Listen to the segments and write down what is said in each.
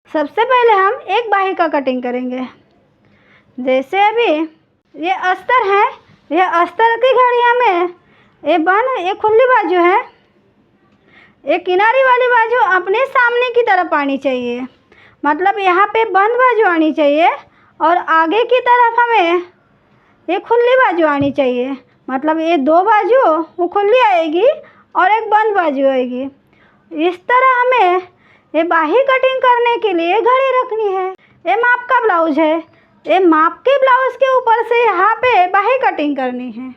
सबसे पहले हम एक बाही का कटिंग करेंगे। जैसे अभी ये अस्तर है, यह अस्तर की घड़ी हमें ये खुली बाजू है, एक किनारी वाली बाजू अपने सामने की तरफ आनी चाहिए, मतलब यहाँ पे बंद बाजू आनी चाहिए और आगे की तरफ हमें ये खुली बाजू आनी चाहिए। मतलब ये दो बाजू वो खुली आएगी और एक बंद बाजू आएगी। इस तरह हमें ये बाही कटिंग करने के लिए घड़ी रखनी है। ये माप का ब्लाउज है, ये माप के ब्लाउज के ऊपर से यहाँ पे बाही कटिंग करनी है।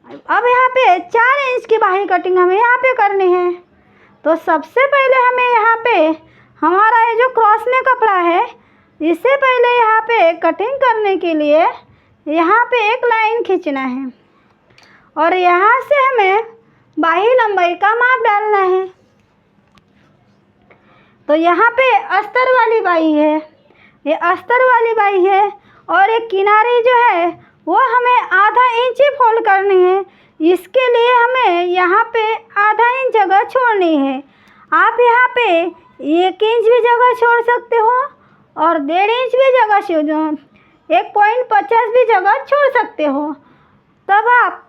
अब यहाँ पे 4 इंच की बाही कटिंग हमें यहाँ पे करनी है। तो सबसे पहले हमें यहाँ पे हमारा ये जो क्रॉस में कपड़ा है, इससे पहले यहाँ पे कटिंग करने के लिए यहाँ पे एक लाइन खींचना है और यहाँ से हमें बाही लंबाई का माप डालना है। तो यहाँ पे अस्तर वाली बाही है, ये अस्तर वाली बाही है और एक किनारे जो है वो हमें आधा इंच ही फोल्ड करनी है। इसके लिए हमें यहाँ पे आधा इंच जगह छोड़नी है। आप यहाँ पे 1 इंच भी जगह छोड़ सकते हो और 1.5 इंच भी जगह 1.50 भी जगह छोड़ सकते हो। तब आप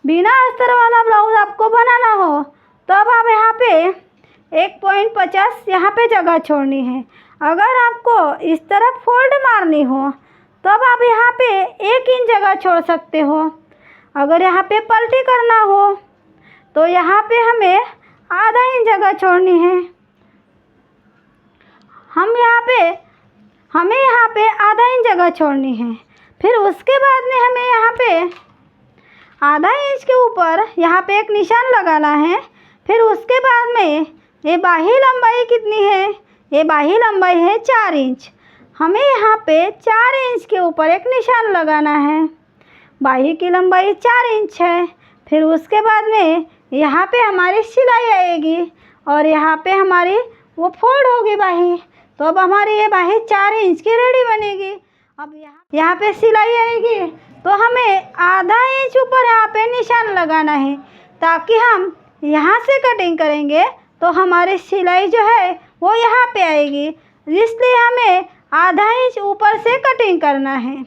बिना अस्तर वाला ब्लाउज आपको बनाना हो तब आप यहाँ पे 1.50 यहाँ पे जगह छोड़नी है। अगर आपको इस तरफ फोल्ड मारनी हो तब आप यहाँ पे 1 इंच जगह छोड़ सकते हो। अगर यहाँ पे पलटी करना हो तो यहाँ पे हमें आधा इंच जगह छोड़नी है। हमें यहाँ पे आधा इंच जगह छोड़नी है। फिर उसके बाद में हमें यहाँ पे आधा इंच के ऊपर यहाँ पे एक निशान लगाना है। फिर उसके बाद में ये बाही लंबाई कितनी है, ये बाही लंबाई है 4 इंच। हमें यहाँ पे 4 इंच के ऊपर एक निशान लगाना है। बाही की लंबाई 4 इंच है। फिर उसके बाद में यहाँ पे हमारी सिलाई आएगी और यहाँ पे हमारी वो फोल्ड होगी बाही। तो अब हमारी ये बाही 4 इंच की रेडी बनेगी। अब यहाँ पे सिलाई आएगी तो हमें आधा इंच ऊपर यहाँ पे निशान लगाना है, ताकि हम यहाँ से कटिंग करेंगे तो हमारी सिलाई जो है वो यहाँ पे आएगी। इसलिए हमें आधा इंच ऊपर से कटिंग करना है।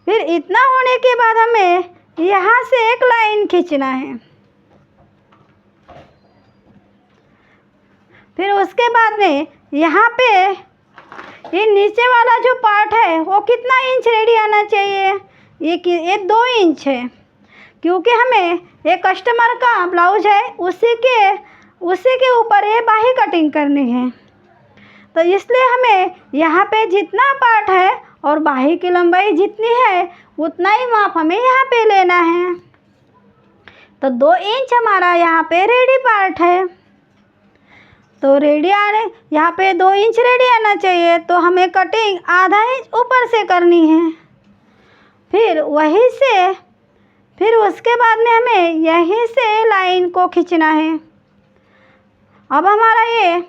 फिर इतना होने के बाद हमें यहाँ से एक लाइन खींचना है। फिर उसके बाद में यहाँ पे ये नीचे वाला जो पार्ट है वो कितना इंच रेडी आना चाहिए, ये 2 इंच है, क्योंकि हमें ये कस्टमर का ब्लाउज है उसी के ऊपर ये बाही कटिंग करनी है। तो इसलिए हमें यहाँ पे जितना पार्ट है और बाही की लंबाई जितनी है उतना ही माप हमें यहाँ पे लेना है। तो 2 इंच हमारा यहाँ पे रेडी पार्ट है। तो यहाँ पे 2 इंच रेडी आना चाहिए, तो हमें कटिंग आधा इंच ऊपर से करनी है। फिर उसके बाद में हमें यहीं से लाइन को खींचना है। अब हमारा ये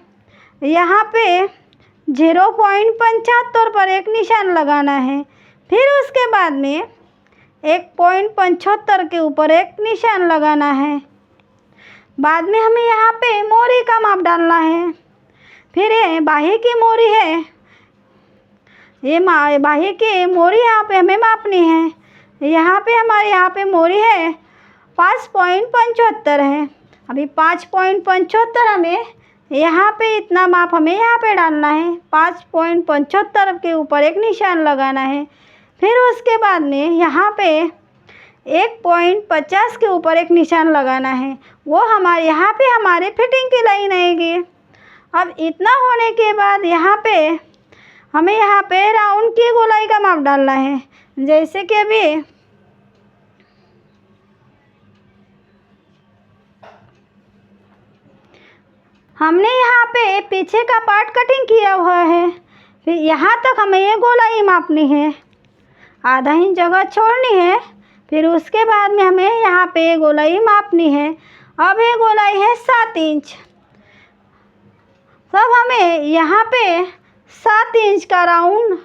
यहाँ पे 0.75 पर एक निशान लगाना है। फिर उसके बाद में 1.75 के ऊपर एक निशान लगाना है। बाद में हमें यहाँ पे मोरी का माप डालना है। फिर ये बाही की मोरी है, ये बाही की मोरी यहाँ पे हमें मापनी है। यहाँ पे मोरी है 5.75 है। अभी 5.75 हमें यहाँ पे इतना माप हमें यहाँ पे डालना है। 5.75 के ऊपर एक निशान लगाना है। फिर उसके बाद में यहाँ पे 1.50 के ऊपर एक निशान लगाना है। वो यहाँ पे हमारे फिटिंग की लाइन आएगी। अब इतना होने के बाद यहाँ पे हमें यहाँ पे राउंड की गोलाई का माप डालना है। जैसे कि अभी हमने यहाँ पे पीछे का पार्ट कटिंग किया हुआ है। फिर यहाँ तक हमें ये गोलाई मापनी है, आधा इंच जगह छोड़नी है। फिर उसके बाद में हमें यहाँ पे गोलाई मापनी है। अब ये गोलाई है 7 इंच। तब हमें यहाँ पे 7 इंच का राउंड,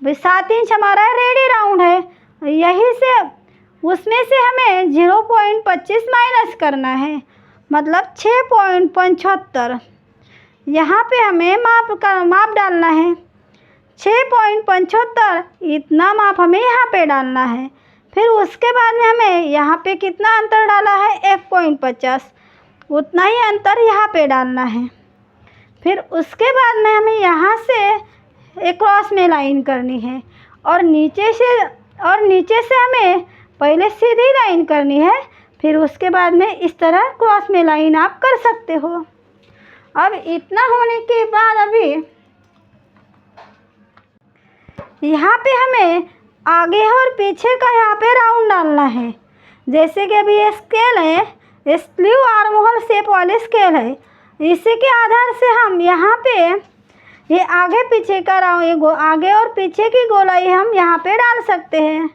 7 इंच हमारा रेडी राउंड है। यहीं से उसमें से हमें 0.25 माइनस करना है, मतलब 6.75। यहाँ पे हमें माप डालना है 6.75, इतना माप हमें यहाँ पे डालना है। फिर उसके बाद में हमें यहाँ पे कितना अंतर डाला है 1.50, उतना ही अंतर यहाँ पे डालना है। फिर उसके बाद में हमें यहाँ से एक क्रॉस में लाइन करनी है और नीचे से हमें पहले सीधी लाइन करनी है। फिर उसके बाद में इस तरह क्रॉस में लाइन आप कर सकते हो। अब इतना होने के बाद अभी यहाँ पे हमें आगे और पीछे का यहाँ पे राउंड डालना है। जैसे कि अभी ये स्केल है, स्लीव आर्म होल शेप वाली स्केल है, इसी के आधार से हम यहाँ पे ये आगे पीछे का राउंड, आगे और पीछे की गोलाई हम यहाँ पे डाल सकते हैं।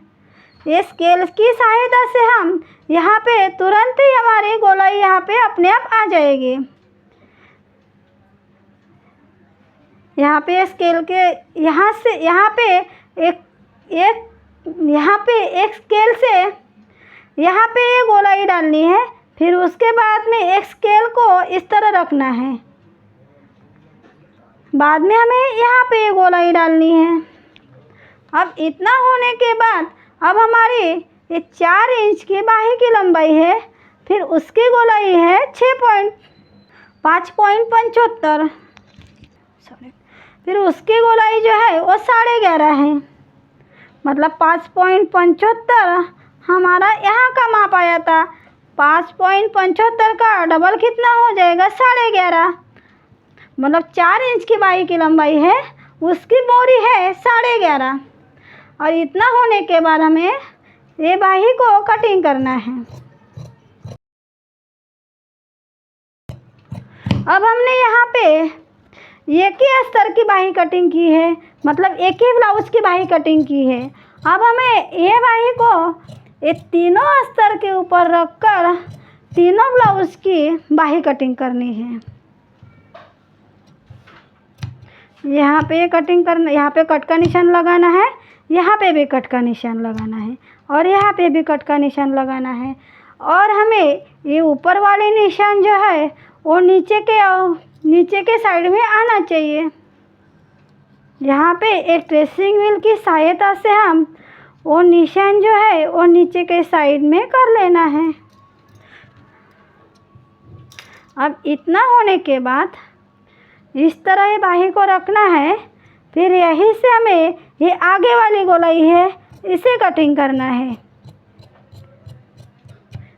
ये स्केल की सहायता से हम यहाँ पे तुरंत ही हमारी गोलाई यहाँ पे अपने आप आ जाएगी। यहाँ पे स्केल के यहाँ पे एक स्केल से यहाँ पे ये गोलाई डालनी है। फिर उसके बाद में एक स्केल को इस तरह रखना है, बाद में हमें यहाँ पे ये गोलाई डालनी है। अब इतना होने के बाद अब हमारी ये 4 इंच की बाही की लंबाई है, फिर उसकी गोलाई है 5.75, फिर उसकी गोलाई जो है वो 11.5 है, मतलब 5.75 हमारा यहाँ का माप आया था। 5.75 का डबल कितना हो जाएगा 11.5, मतलब 4 इंच की बाही की लंबाई है, उसकी मोरी है 11.5। और इतना होने के बाद हमें ये बाही को कटिंग करना है। अब हमने यहाँ पे एक ही अस्तर की बाही कटिंग की है, मतलब एक ही ब्लाउज की बाही कटिंग की है। अब हमें ये बाही को ये तीनों अस्तर के ऊपर रखकर तीनों ब्लाउज की बाही कटिंग करनी है। यहाँ पे कटिंग करना, यहाँ पे कट का निशान लगाना है, यहाँ पे भी कट का निशान लगाना है और यहाँ पे भी कट का निशान लगाना है। और हमें ये ऊपर वाले निशान जो है वो नीचे के साइड में आना चाहिए। यहाँ पे एक ट्रेसिंग व्हील की सहायता से हम वो निशान जो है वो नीचे के साइड में कर लेना है। अब इतना होने के बाद इस तरह ये बाही को रखना है। फिर यहीं से हमें ये आगे वाली गोलाई है इसे कटिंग करना है,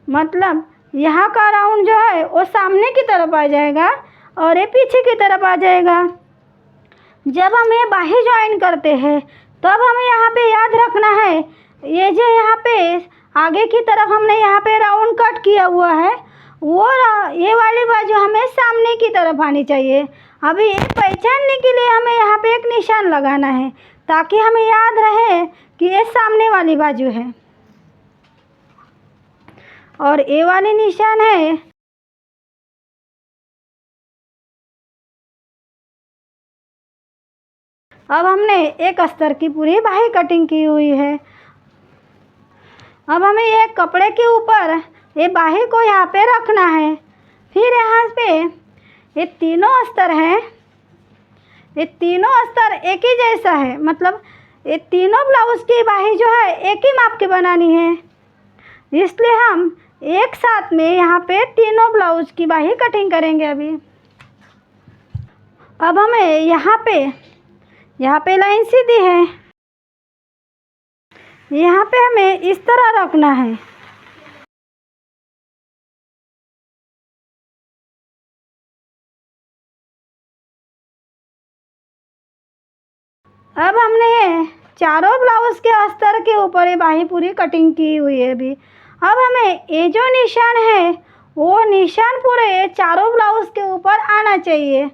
मतलब यहाँ का राउंड जो है वो सामने की तरफ आ जाएगा और ये पीछे की तरफ आ जाएगा। जब हम ये बाही ज्वाइन करते हैं तब हमें यहाँ पे याद रखना है, ये जो यहाँ पे आगे की तरफ हमने यहाँ पे राउंड कट किया हुआ है, वो ये वाली बाजू हमें सामने की तरफ आनी चाहिए। अभी ये पहचानने के लिए हमें यहाँ पे एक निशान लगाना है ताकि हमें याद रहे कि ये सामने वाली बाजू है और ये वाली निशान है। अब हमने एक अस्तर की पूरी बाही कटिंग की हुई है। अब हमें एक कपड़े के ऊपर ये बाही को यहाँ पे रखना है। फिर यहाँ पे ये तीनों अस्तर हैं, ये तीनों अस्तर एक ही जैसा है, मतलब ये तीनों ब्लाउज की बाही जो है एक ही माप की बनानी है, इसलिए हम एक साथ में यहाँ पे तीनों ब्लाउज की बाही कटिंग करेंगे। अभी अब हमें यहाँ पे लाइन सीधी है, यहाँ पे हमें इस तरह रखना है। अब हमने ये चारों ब्लाउज के अस्तर के ऊपर ये बाही पूरी कटिंग की हुई है। अभी अब हमें ये जो निशान है वो निशान पूरे चारों ब्लाउज के ऊपर आना चाहिए।